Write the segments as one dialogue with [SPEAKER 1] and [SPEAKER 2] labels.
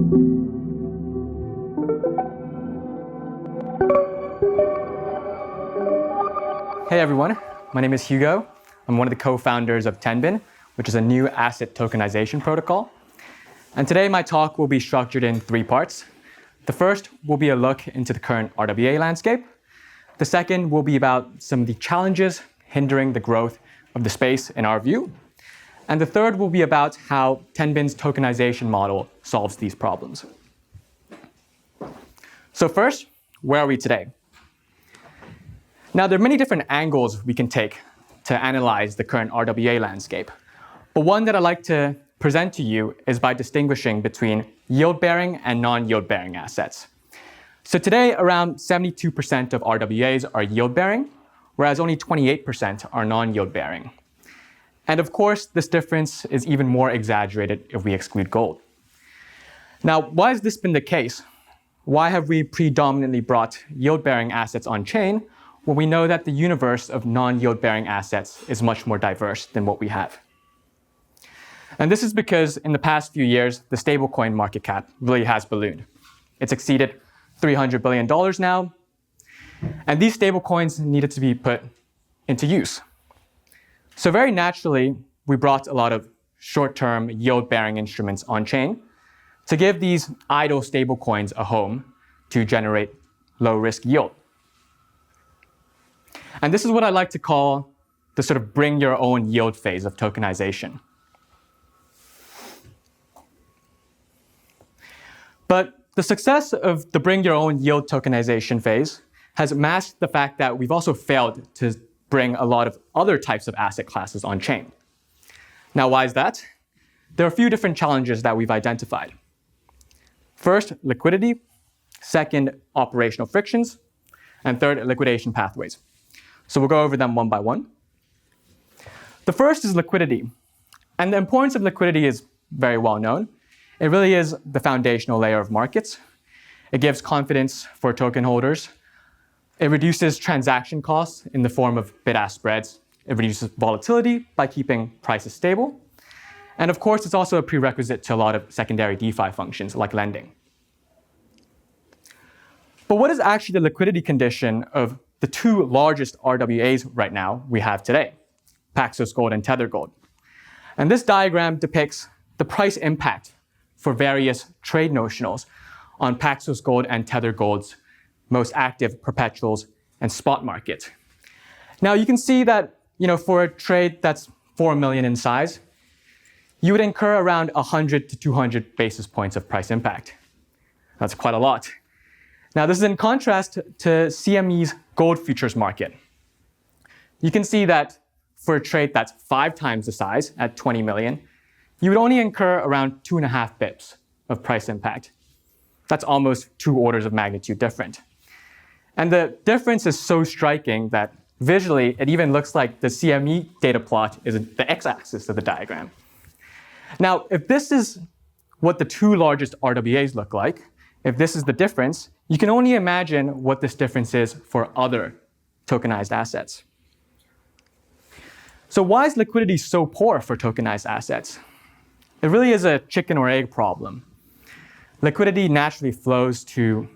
[SPEAKER 1] Hey everyone, my name is Hugo. I'm one of the co-founders of Tenbin, which is a new asset tokenization protocol. And today my talk will be structured in 3 parts. The first will be a look into the current RWA landscape. The second will be about some of the challenges hindering the growth of the space in our view. And the third will be about how Tenbin's tokenization model solves these problems. So first, where are we today? Now, there are many different angles we can take to analyze the current RWA landscape. But one that I'd like to present to you is by distinguishing between yield-bearing and non-yield-bearing assets. So today, around 72% of RWAs are yield-bearing, whereas only 28% are non-yield-bearing. And of course, this difference is even more exaggerated if we exclude gold. Now, why has this been the case? Why have we predominantly brought yield-bearing assets on-chain when we know that the universe of non-yield-bearing assets is much more diverse than what we have? And this is because in the past few years, the stablecoin market cap really has ballooned. It's exceeded $300 billion now. And these stablecoins needed to be put into use. So very naturally, we brought a lot of short-term yield-bearing instruments on-chain to give these idle stablecoins a home to generate low-risk yield. And this is what I like to call the sort of bring your own yield phase of tokenization. But the success of the bring your own yield tokenization phase has masked the fact that we've also failed to bring a lot of other types of asset classes on chain. Now, why is that? There are a few different challenges that we've identified. First, liquidity. Second, operational frictions. And third, liquidation pathways. So we'll go over them one by one. The first is liquidity. And the importance of liquidity is very well known. It really is the foundational layer of markets. It gives confidence for token holders. It reduces transaction costs in the form of bid-ask spreads. It reduces volatility by keeping prices stable. And of course, it's also a prerequisite to a lot of secondary DeFi functions like lending. But what is actually the liquidity condition of the 2 largest RWAs right now we have today, Paxos Gold and Tether Gold? And this diagram depicts the price impact for various trade notionals on Paxos Gold and Tether Gold's most active perpetuals and spot market. Now you can see that for a trade that's 4 million in size, you would incur around 100 to 200 basis points of price impact. That's quite a lot. Now this is in contrast to CME's gold futures market. You can see that for a trade that's 5 times the size at 20 million, you would only incur around 2.5 bips of price impact. That's almost 2 orders of magnitude different. And the difference is so striking that visually, it even looks like the CME data plot is the x-axis of the diagram. Now, if this is what the 2 largest RWAs look like, if this is the difference, you can only imagine what this difference is for other tokenized assets. So why is liquidity so poor for tokenized assets? It really is a chicken or egg problem. Liquidity naturally flows to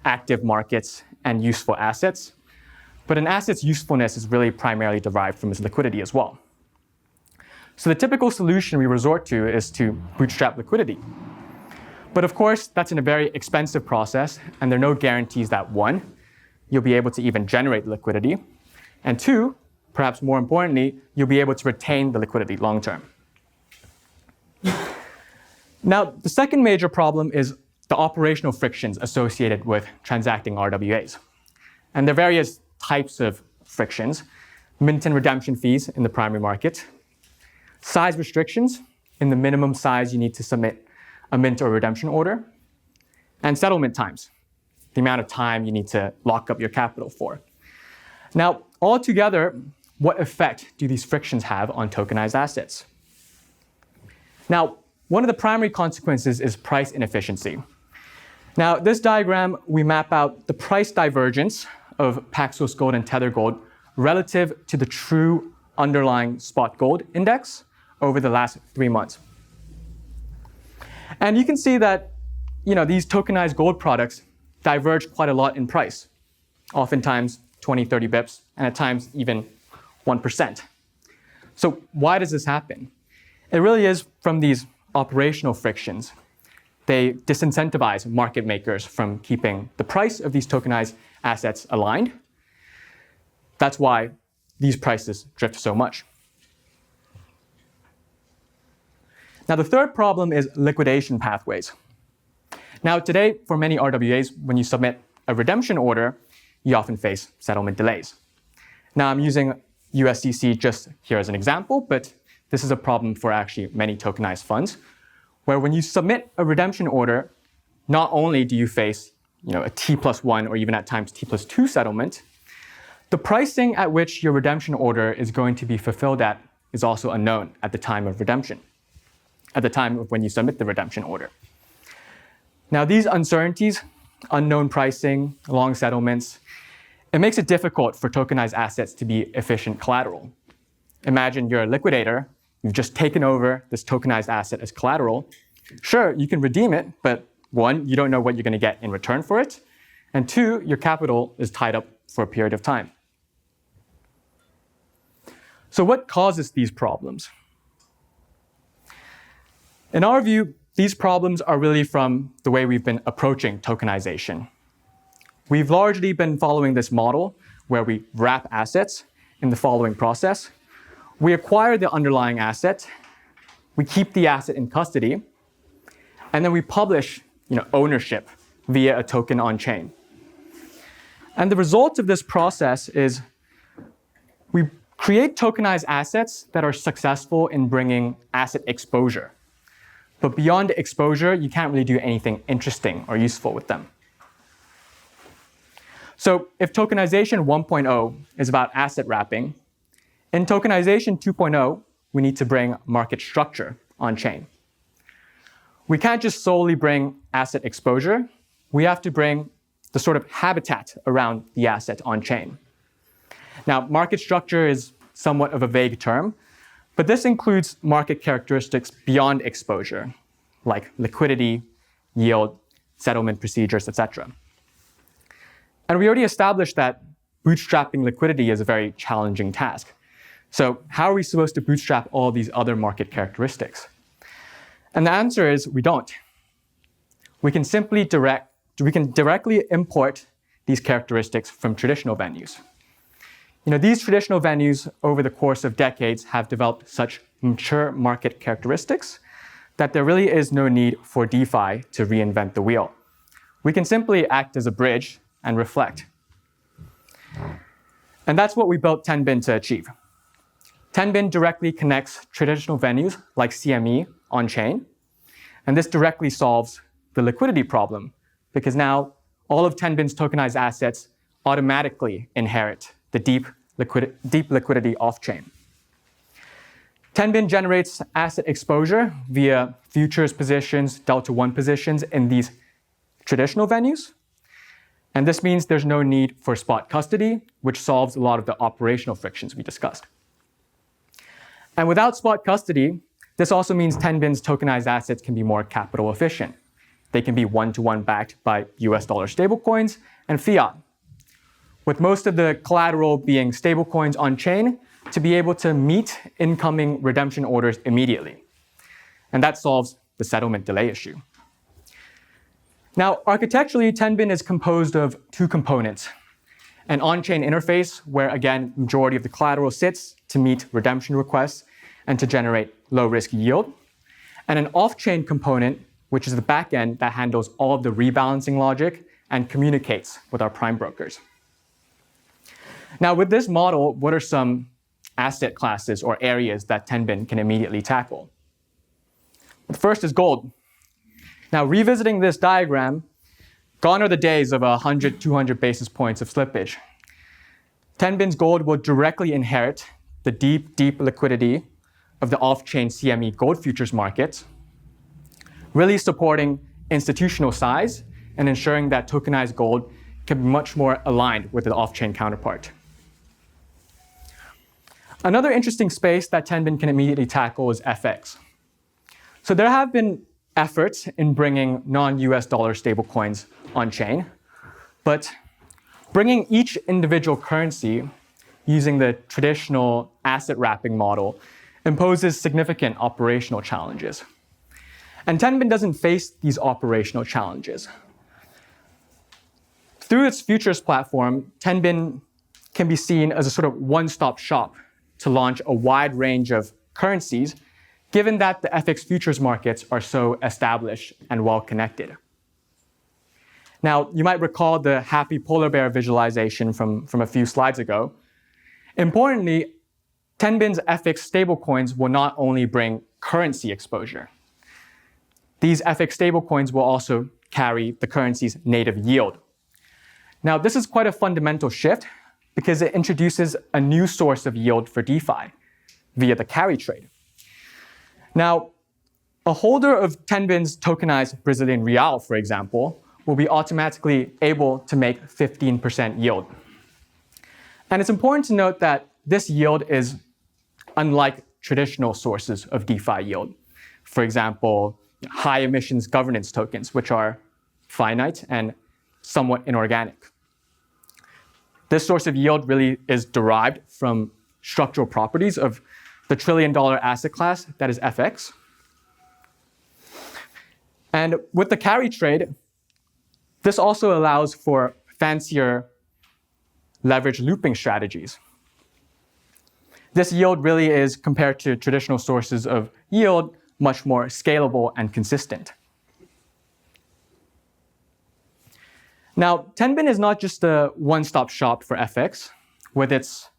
[SPEAKER 1] active markets and useful assets, but an asset's usefulness is really primarily derived from its liquidity as well. So the typical solution we resort to is to bootstrap liquidity. But of course, that's in a very expensive process, and there are no guarantees that 1, you'll be able to even generate liquidity, and 2, perhaps more importantly, you'll be able to retain the liquidity long term. Now, the second major problem is the operational frictions associated with transacting RWAs. And there are various types of frictions: mint and redemption fees in the primary market, size restrictions in the minimum size you need to submit a mint or redemption order, and settlement times, the amount of time you need to lock up your capital for. Now, altogether, what effect do these frictions have on tokenized assets? Now, one of the primary consequences is price inefficiency. Now, this diagram, we map out the price divergence of Paxos Gold and Tether Gold relative to the true underlying spot gold index over the last 3 months. And you can see that these tokenized gold products diverge quite a lot in price, oftentimes 20, 30 bips, and at times even 1%. So why does this happen? It really is from these operational frictions. They disincentivize market makers from keeping the price of these tokenized assets aligned. That's why these prices drift so much. Now, the third problem is liquidation pathways. Now, today, for many RWAs, when you submit a redemption order, you often face settlement delays. Now, I'm using USDC just here as an example, but this is a problem for actually many tokenized funds, where when you submit a redemption order, not only do you face a T+1 or even at times T+2 settlement, the pricing at which your redemption order is going to be fulfilled at is also unknown at the time of redemption, at the time of when you submit the redemption order. Now, these uncertainties, unknown pricing, long settlements, it makes it difficult for tokenized assets to be efficient collateral. Imagine you're a liquidator, you've just taken over this tokenized asset as collateral. Sure, you can redeem it, but one, you don't know what you're going to get in return for it, and two, your capital is tied up for a period of time. So what causes these problems? In our view, these problems are really from the way we've been approaching tokenization. We've largely been following this model where we wrap assets in the following process. We acquire the underlying asset, we keep the asset in custody, and then we publish ownership via a token on-chain. And the result of this process is we create tokenized assets that are successful in bringing asset exposure. But beyond exposure, you can't really do anything interesting or useful with them. So if tokenization 1.0 is about asset wrapping, in tokenization 2.0, we need to bring market structure on-chain. We can't just solely bring asset exposure. We have to bring the sort of habitat around the asset on-chain. Now, market structure is somewhat of a vague term, but this includes market characteristics beyond exposure, like liquidity, yield, settlement procedures, etc. And we already established that bootstrapping liquidity is a very challenging task. So how are we supposed to bootstrap all these other market characteristics? And the answer is we don't. We can directly import these characteristics from traditional venues. These traditional venues over the course of decades have developed such mature market characteristics that there really is no need for DeFi to reinvent the wheel. We can simply act as a bridge and reflect. And that's what we built Tenbin to achieve. Tenbin directly connects traditional venues like CME on-chain, and this directly solves the liquidity problem because now all of Tenbin's tokenized assets automatically inherit the deep liquidity off-chain. Tenbin generates asset exposure via futures positions, delta 1 positions in these traditional venues. And this means there's no need for spot custody, which solves a lot of the operational frictions we discussed. And without spot custody, this also means Tenbin's tokenized assets can be more capital efficient. They can be one-to-one backed by US dollar stablecoins and fiat, with most of the collateral being stablecoins on-chain to be able to meet incoming redemption orders immediately. And that solves the settlement delay issue. Now, architecturally, Tenbin is composed of two components. An on-chain interface, where again, majority of the collateral sits to meet redemption requests and to generate low-risk yield. And an off-chain component, which is the backend that handles all of the rebalancing logic and communicates with our prime brokers. Now, with this model, what are some asset classes or areas that Tenbin can immediately tackle? The first is gold. Now, revisiting this diagram, gone are the days of 100, 200 basis points of slippage. Tenbin's gold will directly inherit the deep liquidity of the off-chain CME gold futures market, really supporting institutional size and ensuring that tokenized gold can be much more aligned with the off-chain counterpart. Another interesting space that Tenbin can immediately tackle is FX. So there have been efforts in bringing non-US dollar stablecoins on-chain, but bringing each individual currency using the traditional asset wrapping model imposes significant operational challenges. And Tenbin doesn't face these operational challenges. Through its futures platform, Tenbin can be seen as a sort of one-stop shop to launch a wide range of currencies, given that the FX futures markets are so established and well-connected. Now, you might recall the happy polar bear visualization from a few slides ago. Importantly, Tenbin's FX stablecoins will not only bring currency exposure. These FX stablecoins will also carry the currency's native yield. Now, this is quite a fundamental shift because it introduces a new source of yield for DeFi via the carry trade. Now, a holder of Tenbin's tokenized Brazilian real, for example, will be automatically able to make 15% yield. And it's important to note that this yield is unlike traditional sources of DeFi yield. For example, high emissions governance tokens, which are finite and somewhat inorganic. This source of yield really is derived from structural properties of the trillion-dollar asset class that is FX. And with the carry trade, this also allows for fancier leverage looping strategies. This yield really is, compared to traditional sources of yield, much more scalable and consistent. Now, Tenbin is not just a one-stop shop for FX. With its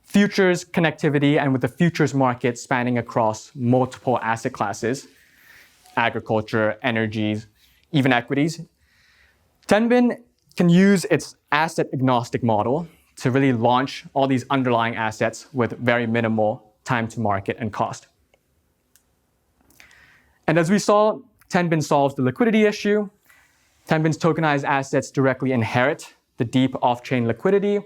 [SPEAKER 1] futures connectivity and with the futures market spanning across multiple asset classes, agriculture, energies, even equities, Tenbin can use its asset-agnostic model to really launch all these underlying assets with very minimal time to market and cost. And as we saw, Tenbin solves the liquidity issue. Tenbin's tokenized assets directly inherit the deep off-chain liquidity,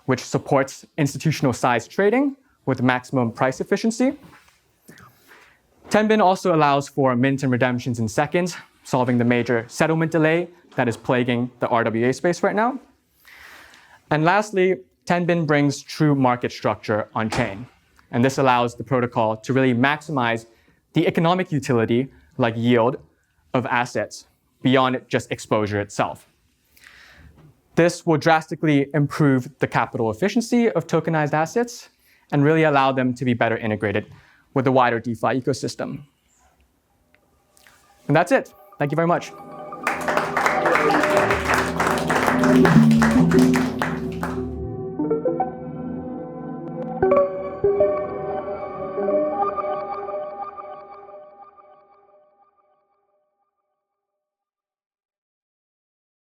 [SPEAKER 1] which supports institutional-sized trading with maximum price efficiency. Tenbin also allows for mint and redemptions in seconds, solving the major settlement delay that is plaguing the RWA space right now. And lastly, Tenbin brings true market structure on-chain. And this allows the protocol to really maximize the economic utility, like yield, of assets beyond just exposure itself. This will drastically improve the capital efficiency of tokenized assets and really allow them to be better integrated with the wider DeFi ecosystem. And that's it. Thank you very much.